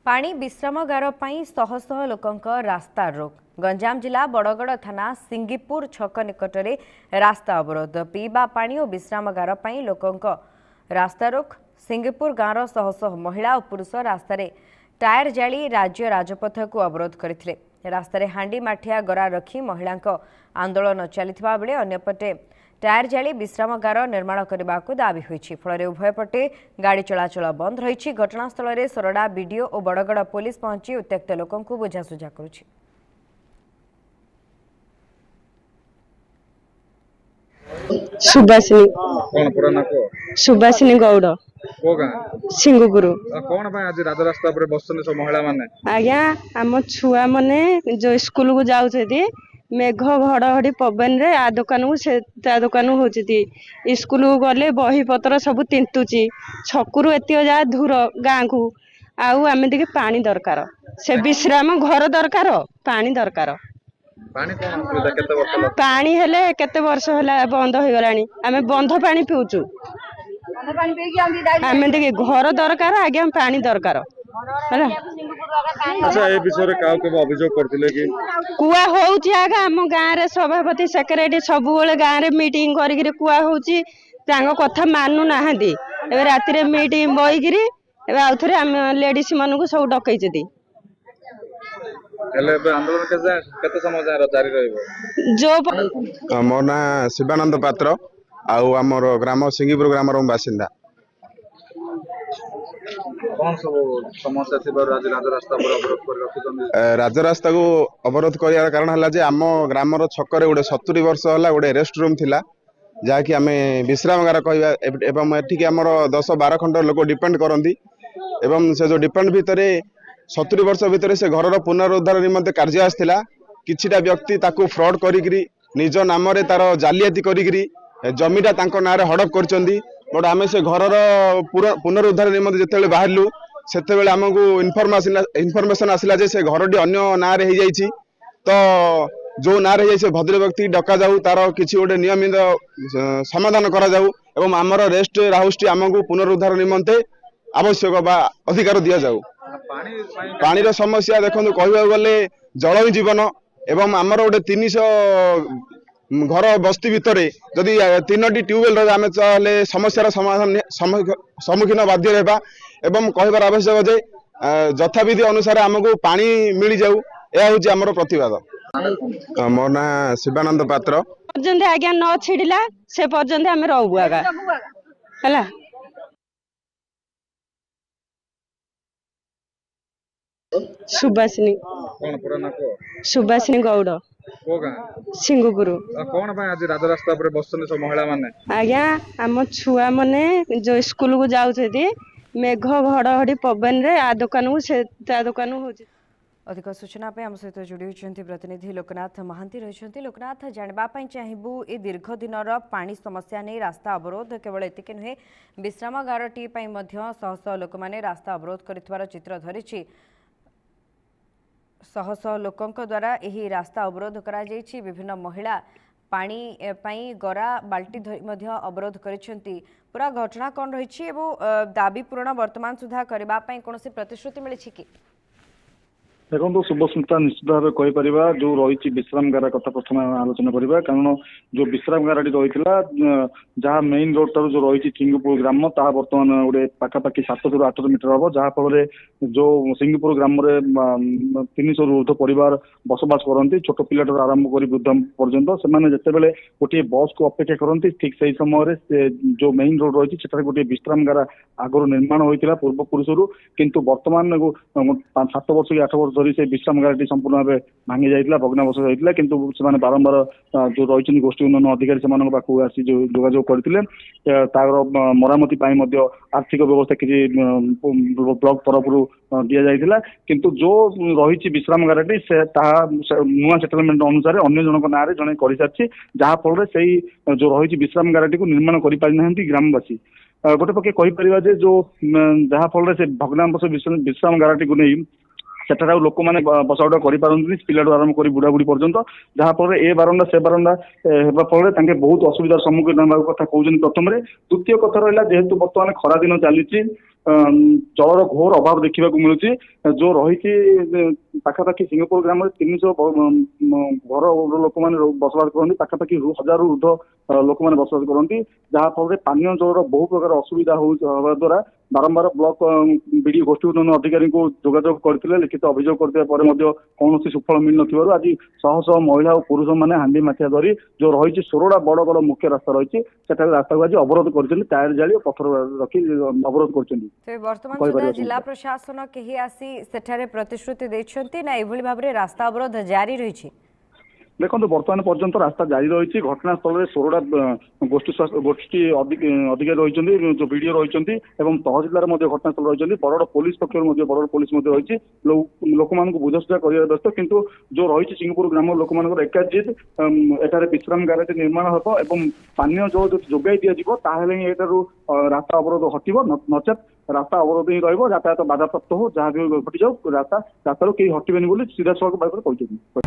पानी विश्रामगार शह शह लोकंक रास्ता रोक। गंजाम जिला बड़गड़ थाना सिंगीपुर छक निकट में रास्ता अवरोध। पीवा पानी और विश्रामगार लोकंक रास्ता रोक। सिंगीपुर गाँवर शह शह महिला और पुरुष रास्तार टायर जाली राज्य राजपथ को अवरोध करते। रास्तार हांडी माठिया गरा रखी महिला आंदोलन चलता बेले अन्यपटे टायर जाली विश्रामगार निर्माण करने को दाबी होइछि। फल उभय पटे गाड़ी चलाचल बंद रही। घटनास्थल में सोरडा बीडीओ और बड़गड़ पुलिस पहुंची उत्त्यक्त लोकों को बुझासुझा करुछि। सुभाषिनी गौड़ सिंगुपुर कौन आज राजरास्ता पर बसन सब महिला माने आज्ञा आम छुआ माने जो स्कूल को जाउछथि मेघ घड़घड़ी पवन रे आ दुकान को से दुकान होती स्कूल को गले बही पत्र सब तिंतुची छकुरु एतियो जा धूर गाँ को आउ आमे देखे पानी दरकार से विश्राम घर दरकार पानी दरकार पानी हेले केते वर्ष होला बंद हो गलानी आमे बंध पानी पिउचु आमे देखे घर दरकार आगे पानी दरकार अच्छा ए विषय रे काउ के अभियोग करथिले कि कुआ होउची आगा हम गाँ रे सभापति सेक्रेटरी सब बेले गाँ रे मीटिंग करिगिरी कुआ होउची तांग कथा मानु नाहंदी एबे राति रे मीटिंग बइगिरी एबे आउथरे हम लेडीज मानु को सब डकैचदी एले आंदोलन केते समय जारी रहइबो जो मोर ना शिवानंद पात्र आउ आमर ग्राम सिंगीपुर ग्राम बासिंदा कौन सब समस्या थी राजरास्ता पर अवरोध कर रखिछन राजरास्ता को अवरोध करियार कारण हला जे आम ग्रामर छकरे गोटे 70 वर्ष होला गोटे रेस्ट रूम थिला जाकि आमे विश्रामगार कहबा एवं एठिक आमर 10-12 खंड लोक डिपेंड करंती एवं से जो डिपेंड भितरे 70 वर्ष भितर से घर पुनरुद्धार निमंते कार्य आसला किछिटा व्यक्ति ताकू फ्रॉड करिकरी निज नाम रे तार जालियाती करिकरी जमीटा तांको नारे हड़प करचंदी बट आमे से घर पुनरुद्धार निमंते जेतेबेले बाहरलु सेतेबेले हमकु इनफॉरमेशन आसिला जे से घरटी अन्य नारे हे जाईछि तो जो नारे हे जाई से भद्र व्यक्ति डका जाऊ तार किछि गोटे नियमित समाधान करा जाऊ एवं हमर रेस्ट हाउस टी हमकु पुनरुद्धार निमंते आवश्यक बा अधिकार दिया जाऊ। पानी रो समस्या देखो कहबा गले जल ही जीवन एवं आमर गोटे 300 घर बस्ती भितर जदि 3टी ट्यूबवेल आम चले समस्यार समाधान सम्मुखीन बाध्य रहा एवं कहबार आवश्यक जे यथाविधि अनुसार आमको पानी मिल जाऊ यह हूँ आमर प्रतिवाद। मोर ना शिवानंद पात्र पर्यंत आज्ञा न छिड़िला से पर्यंत आम रहू आगा है सुभाषिनी गौड़ सिंगुपुर कौन आज राजरास्ता पर बसन सब महिला माने आज्ञा आम छुआ माने जो स्कूल को जाउछथि मेघ घड़घड़ी पवन रे आ दुकान को से दुकान होची। अधिक सूचना पे हम सहित जोड़ी होइछन्ति प्रतिनिधि लोकनाथ महांती रहिछन्ति। लोकनाथ जानबा पई चाहिबू ए दीर्घ दिनर पानी समस्या नै रास्ता अवरोध केवल एतिके नुहे विश्रामगारटी पई मध्य शह शह लोक माने रास्ता अवरोध करितवार चित्र धरिछि। शह शह लोकों द्वारा यही रास्ता अवरोध करा जाइछि। विभिन्न महिला पानी पाई गरा बाल्टी धरी मध्य अवरोध करिसेंति। पूरा घटना कौन रही एवं दाबी पूरण वर्तमान सुधा करबा पई कोनोसी प्रतिश्रुति मिली कि देखो शुभस्मिता निश्चित भाव कहीपर जो रही विश्रामगार कथा प्रथम आलोचना करवा कारण जो विश्रामगार रही जहाँ मेन रोड टार जो रही सिंगीपुर ग्राम ता बर्तमान गोटे पाखापाखि 700 ରୁ 800 मीटर हम जहाँफल जो सिंगीपुर ग्राम 300 ରୁ ऊर्ध्व परिवार बसवास करती छोट पिलाटर आरंभ कर वृद्ध पर्यंत से जितेबाला गोटे बस को अपेक्षा करती ठीक से समय जो मेन रोड रही गोटे विश्रामगार आगुरी निर्माण होता पूर्वपुरुष किंतु बर्तमान 7 वर्ष कि 8 वर्ष धरी से विश्रामगार संपूर्ण भाव भांगी जाइए भग्नावशेष होता किंतु से बारंबार जो रही गोष्ठी उन्नयन अधिकारी से पाखक आसी जोगाजोग करते तार मरामती आर्थिक व्यवस्था किसी ब्लॉक तरफ दि जाइए किंतु जो रही विश्रामगारटी से नुआ सेटलमेंट अनुसार अन्य जनक ना जड़े कर सारी जहाँफल से जो रही विश्रामगारटी को निर्माण कर पारि ना ग्रामवासी गोटे पक्षे कहीपर जो जहाँफल से भग्नावशेष विश्रामगारटी को नहीं सेठार लोक मैंने बसा उठा कर पिलाठू आरंभ कर बुढ़ा बुढ़ी पर्यंत जहाँफल ए बारंडा से बारंडा होगा फल बहुत असुविधार सम्मुखीन होगा कथा कहते प्रथम द्वितीय कथा रहा जेहेतु बर्तमान खरा दिन चली ଜଳର ଘୋର ଅଭାବ ଦେଖିବାକୁ ମିଳୁଛି। ଯୋଉ ରହିଛି ପାଖାପାଖି ସିଙ୍ଗପୁର ଗ୍ରାମରେ 300 ଘର ଲୋକମାନେ ବସବାସ କରନ୍ତି, ପାଖାପାଖି 1000 ରୁ ଉର୍ଦ୍ଧ୍ୱ ଲୋକମାନେ ବସବାସ କରନ୍ତି, ଯାହା ଫଳରେ ପାନୀୟ ଜଳର ବହୁ ପ୍ରକାର ଅସୁବିଧା ହେବା ଦ୍ୱାରା ବାରମ୍ବାର ବ୍ଲକ ବିଡିଓ ଗୋଷ୍ଠୀ ଉନ୍ନୟନ ଅଧିକାରୀଙ୍କୁ ଯୋଗାଯୋଗ କରିଥିଲେ, ଲିଖିତ ଅଭିଯୋଗ କରିଥିବା ପରେ ମଧ୍ୟ କୌଣସି ସୁଫଳ ମିଳିନଥିବାରୁ ଆଜି ଶହ ଶହ ମହିଳା ଓ ପୁରୁଷ ମାନେ ହାଣ୍ଡି ମାଠିଆ ଧରି ଯୋଉ ରହିଛି ସୋରଡା ବଡଗଡ ମୁଖ୍ୟ ରାସ୍ତା ରହିଛି ସେଠାରେ ରାସ୍ତାକୁ ଆଜି ଅବରୋଧ କରିଛନ୍ତି, ଟାୟାର ଜାଳି ଓ ପଥର ରଖି ଅବରୋଧ କରିଛନ୍ତି। ବର୍ତ୍ତମାନ ସୁଦ୍ଧା ଜିଲ୍ଲା ପ୍ରଶାସନ କେହି ଆସି ସେଠାରେ ପ୍ରତିଶ୍ରୁତି ଦେଇଛନ୍ତି ନା ଏଭଳି ଭାବରେ ରାସ୍ତା ଅବରୋଧ ଜାରି ରହିଛି? ଦେଖନ୍ତୁ ବର୍ତ୍ତମାନ ପର୍ଯ୍ୟନ୍ତ ରାସ୍ତା ଜାରି ରହିଛି। ଘଟଣାସ୍ଥଳରେ ସୋରଡା ଗୋଷ୍ଠୀ ଅଧିକାରୀ ରହିଛନ୍ତି, ଯୋଉ ବିଡିଓ ରହିଛନ୍ତି ଏବଂ ତହସିଲଦାର ମଧ୍ୟ ଘଟଣାସ୍ଥଳ ରହିଛନ୍ତି। ବରଗଡ଼ ପୋଲିସ ପକ୍ଷରୁ ମଧ୍ୟ ବରଗଡ଼ ପୋଲିସ ମଧ୍ୟ ରହିଛି, ଲୋକମାନଙ୍କୁ ବୁଝାସୁଝା କରିବା ବ୍ୟସ୍ତ। କିନ୍ତୁ ଯୋଉ ରହିଛି ସିଙ୍ଗପୁର ଗ୍ରାମର ଲୋକମାନଙ୍କର ଏକାଜିତ ଏଠାରେ ବିଶ୍ରାମ ଗ୍ୟାରେଜ ନିର୍ମାଣ ହେବ ଏବଂ ପାନୀୟ ଜଳ ଯଦି ଯୋଗାଇ ଦିଆଯିବ ତାହେଲେ ହିଁ ଏଠାରୁ ରାସ୍ତା ଅବରୋଧ ହଟିବ, ନଚେତ୍ ରାସ୍ତା ଅବରୋଧ ହିଁ ରହିବ। ଯାତାୟାତ ବାଧାପ୍ରାପ୍ତ ହଉ, ଯାହା ବି ଘଟିଯାଉ ରାସ୍ତାରୁ କେହି ହଟିବେନି ବୋଲି ସିଧାସଳଖ ଭାବରେ କହିଛନ୍ତି।